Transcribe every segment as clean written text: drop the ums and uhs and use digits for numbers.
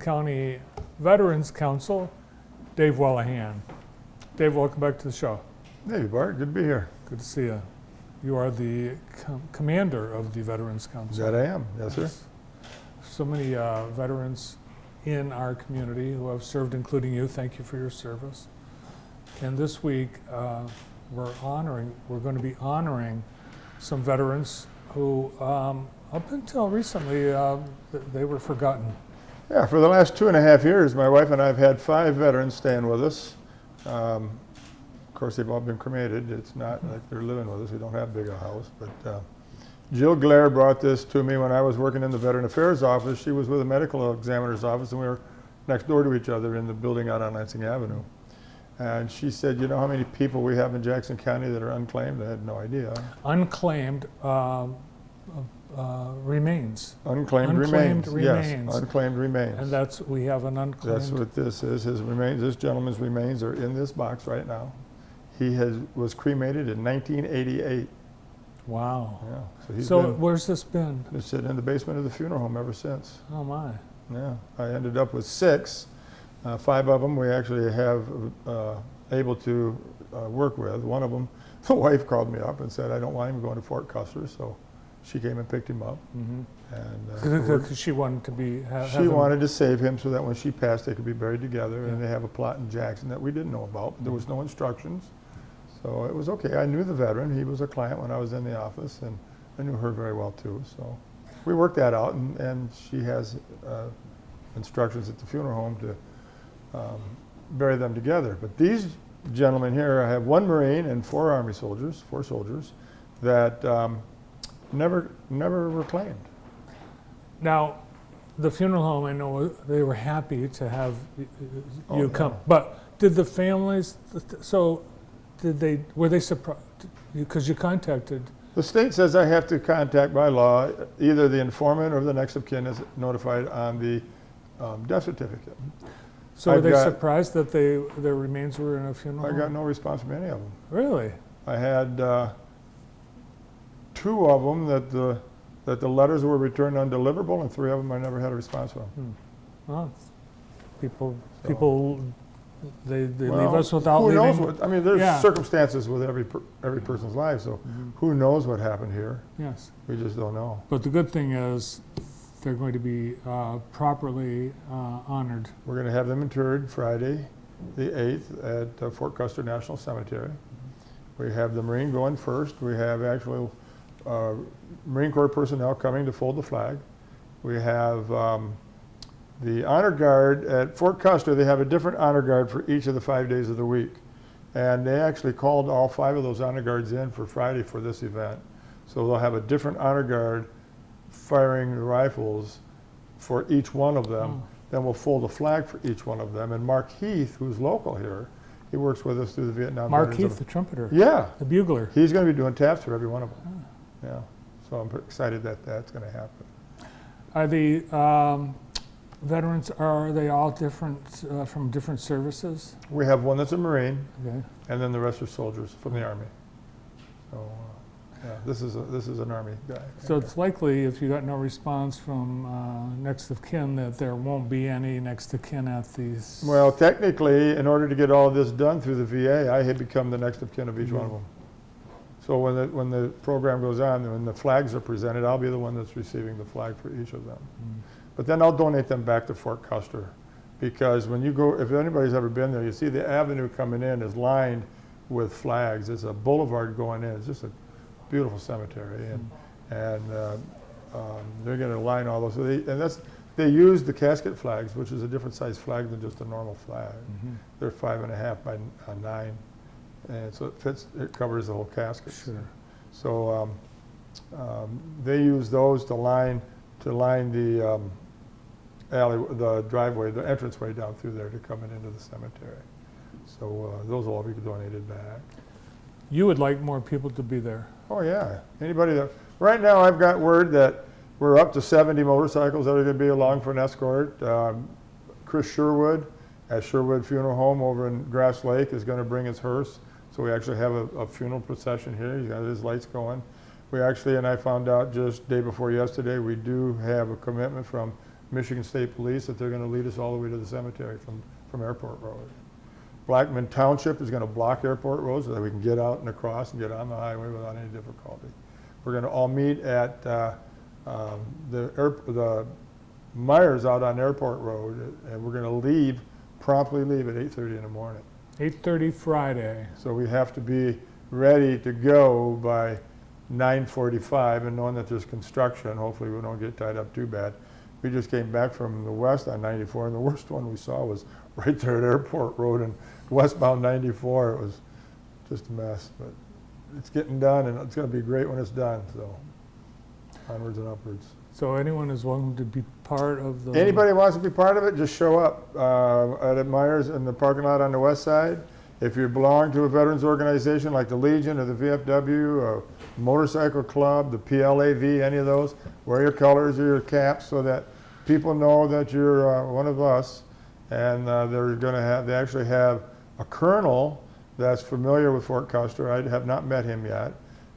County Veterans Council, Dave Wellahan. Dave, welcome back to the show. Hey, Bart, good to be here. Good to see you. You are the commander of the Veterans Council. That I am, yes, sir. So many veterans in our community who have served, including you. Thank you for your service. And this week, we're going to be honoring some veterans who, up until recently, they were forgotten. Yeah, for the last 2.5 years, my wife and I have had 5 veterans staying with us. Of course, they've all been cremated. It's not like they're living with us. We don't have big a house. But Jill Glare brought this to me when I was working in the Veteran Affairs office. She was with the medical examiner's office, and we were next door to each other in the building out on Lansing Avenue. And she said, you know how many people we have in Jackson County that are unclaimed? I had no idea. Unclaimed remains. Unclaimed remains. Yes, unclaimed remains. And that's, we have an unclaimed. That's what this is. His remains, this gentleman's remains are in this box right now. He was cremated in 1988. Wow. Yeah. So where's this been? It's sitting in the basement of the funeral home ever since. Oh my. Yeah. I ended up with 6. 5 of them we actually have able to work with. One of them, the wife called me up and said, I don't want him going to Fort Custer, so she came and picked him up. Mm-hmm. And because she wanted to be. She wanted to save him so that when she passed, they could be buried together. Yeah. And they have a plot in Jackson that we didn't know about. But there was no instructions, so it was okay. I knew the veteran. He was a client when I was in the office, and I knew her very well too. So we worked that out, and she has instructions at the funeral home to bury them together. But these gentlemen here, I have 1 Marine and 4 Army soldiers, 4 soldiers, that never were claimed. Now, the funeral home, I know they were happy to have you come, yeah. but did the families, were they surprised, because you contacted? The state says I have to contact by law, either the informant or the next of kin is notified on the death certificate. So were they surprised that their remains were in a funeral home? I got no response from any of them. Really? I had 2 of them that the letters were returned undeliverable, and 3 of them I never had a response from. Well, people, they leave us without who leaving. knows what, I mean, there's circumstances with every person's life, so who knows what happened here? Yes. We just don't know. But the good thing is they're going to be properly honored. We're going to have them interred Friday, the 8th, at Fort Custer National Cemetery. We have the Marine going first. We have actual Marine Corps personnel coming to fold the flag. We have the honor guard at Fort Custer. They have a different honor guard for each of the 5 days of the week. And they actually called all 5 of those honor guards in for Friday for this event. So they'll have a different honor guard firing the rifles for each one of them. Then we'll fold a flag for each one of them. And Mark Heath, who's local here, he works with us through the Vietnam. Mark Heath, the trumpeter. Yeah. The bugler. He's going to be doing taps for every one of them. Yeah. So I'm excited that that's going to happen. Are the veterans, are they all different, from different services? We have one that's a Marine, Okay. and then the rest are soldiers from the Army. So yeah, this is an Army guy. So it's likely, if you got no response from next of kin, that there won't be any next of kin at these. Well, technically, in order to get all this done through the VA, I had become the next of kin of each one of them. So when the program goes on, when the flags are presented, I'll be the one that's receiving the flag for each of them. But then I'll donate them back to Fort Custer, because when you go, if anybody's ever been there, you see the avenue coming in is lined with flags. It's a boulevard going in. It's just a beautiful cemetery, and they're going to line all those. So they use the casket flags, which is a different size flag than just a normal flag. They're 5.5 by 9, and so it covers the whole casket. Sure. So they use those to line the alley, the driveway, the entranceway down through there to come into the cemetery. So those will all be donated back. You would like more people to be there. Oh yeah, anybody that, right now I've got word that we're up to 70 motorcycles that are going to be along for an escort. Chris Sherwood at Sherwood Funeral Home over in Grass Lake is going to bring his hearse. So we actually have a funeral procession here. He's got his lights going. We actually, and I found out just day before yesterday, we do have a commitment from Michigan State Police that they're going to lead us all the way to the cemetery from Airport Road. Blackman Township is going to block Airport Road so that we can get out and across and get on the highway without any difficulty. We're going to all meet at the Myers out on Airport Road, and we're going to promptly leave at 8:30 in the morning. 8:30 Friday. So we have to be ready to go by 9:45, and knowing that there's construction, hopefully we don't get tied up too bad. We just came back from the west on 94, and the worst one we saw was right there at Airport Road and westbound 94. It was just a mess, but it's getting done, and it's going to be great when it's done, so onwards and upwards. So anyone is welcome to be part of the... Anybody who wants to be part of it, just show up at Myers in the parking lot on the west side. If you belong to a veterans organization like the Legion or the VFW or Motorcycle Club, the PLAV, any of those, wear your colors or your caps so that people know that you're one of us. And they actually have a colonel that's familiar with Fort Custer. I have not met him yet.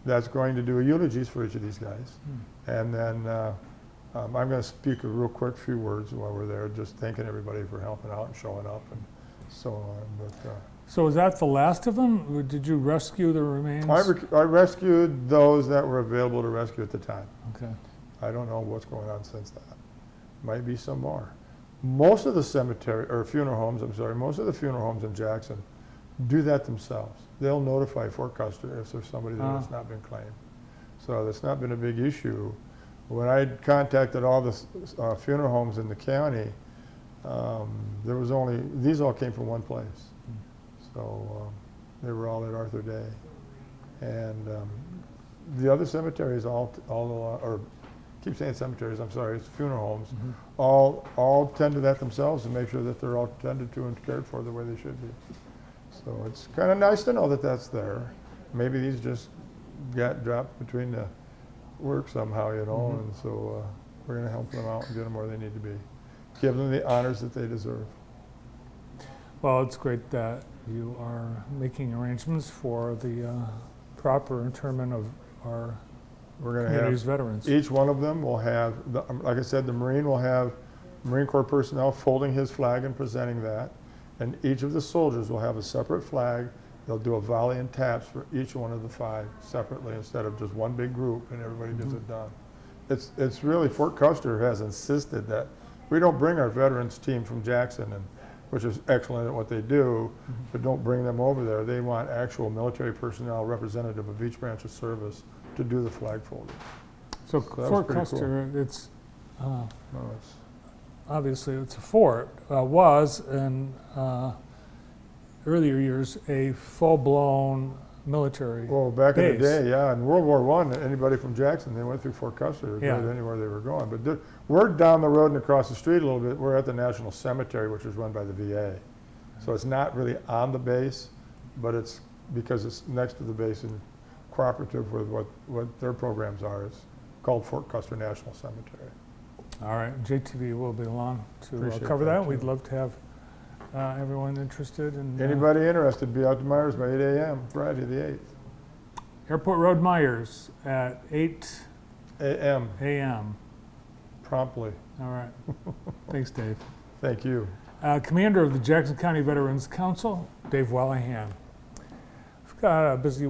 That's going to do eulogies for each of these guys. And then I'm going to speak a real quick few words while we're there, just thanking everybody for helping out and showing up and so on. But, So is that the last of them? Or did you rescue the remains? I rescued those that were available to rescue at the time. Okay. I don't know what's going on since that. Might be some more. Most of the funeral homes in Jackson do that themselves. They'll notify Fort Custer if there's somebody that has not been claimed. So that's not been a big issue. When I contacted all the funeral homes in the county, these all came from one place. So they were all at Arthur Day. And the other cemeteries keep saying cemeteries, I'm sorry, it's funeral homes, all tend to that themselves and make sure that they're all tended to and cared for the way they should be. So it's kind of nice to know that that's there. Maybe these just got dropped between the work somehow, and so we're going to help them out and get them where they need to be. Give them the honors that they deserve. Well, it's great that you are making arrangements for the proper interment of our community's veterans. Each one of them will have, like I said, the Marine will have Marine Corps personnel folding his flag and presenting that. And each of the soldiers will have a separate flag. They'll do a volley and taps for each one of the 5 separately instead of just one big group and everybody gets it done. It's really, Fort Custer has insisted that we don't bring our veterans team from Jackson, which is excellent at what they do, but don't bring them over there. They want actual military personnel representative of each branch of service to do the flag folding. So Fort Custer, cool. Obviously it's a fort, was in earlier years a full-blown military back base. in the day, yeah. In World War I, anybody from Jackson, they went through Fort Custer to go anywhere they were going. But we're down the road and across the street a little bit. We're at the National Cemetery, which is run by the VA. So it's not really on the base, but it's because it's next to the base and cooperative with what their programs are. It's called Fort Custer National Cemetery. All right, JTV will be along to cover that, that. too. We'd love to have everyone interested. In, Anybody interested, be out to Myers by 8 a.m. Friday the 8th. Airport Road Myers at 8 a.m. Promptly. All right. Thanks, Dave. Thank you. Commander of the Jackson County Veterans Council, Dave Wallahan. We've got a busy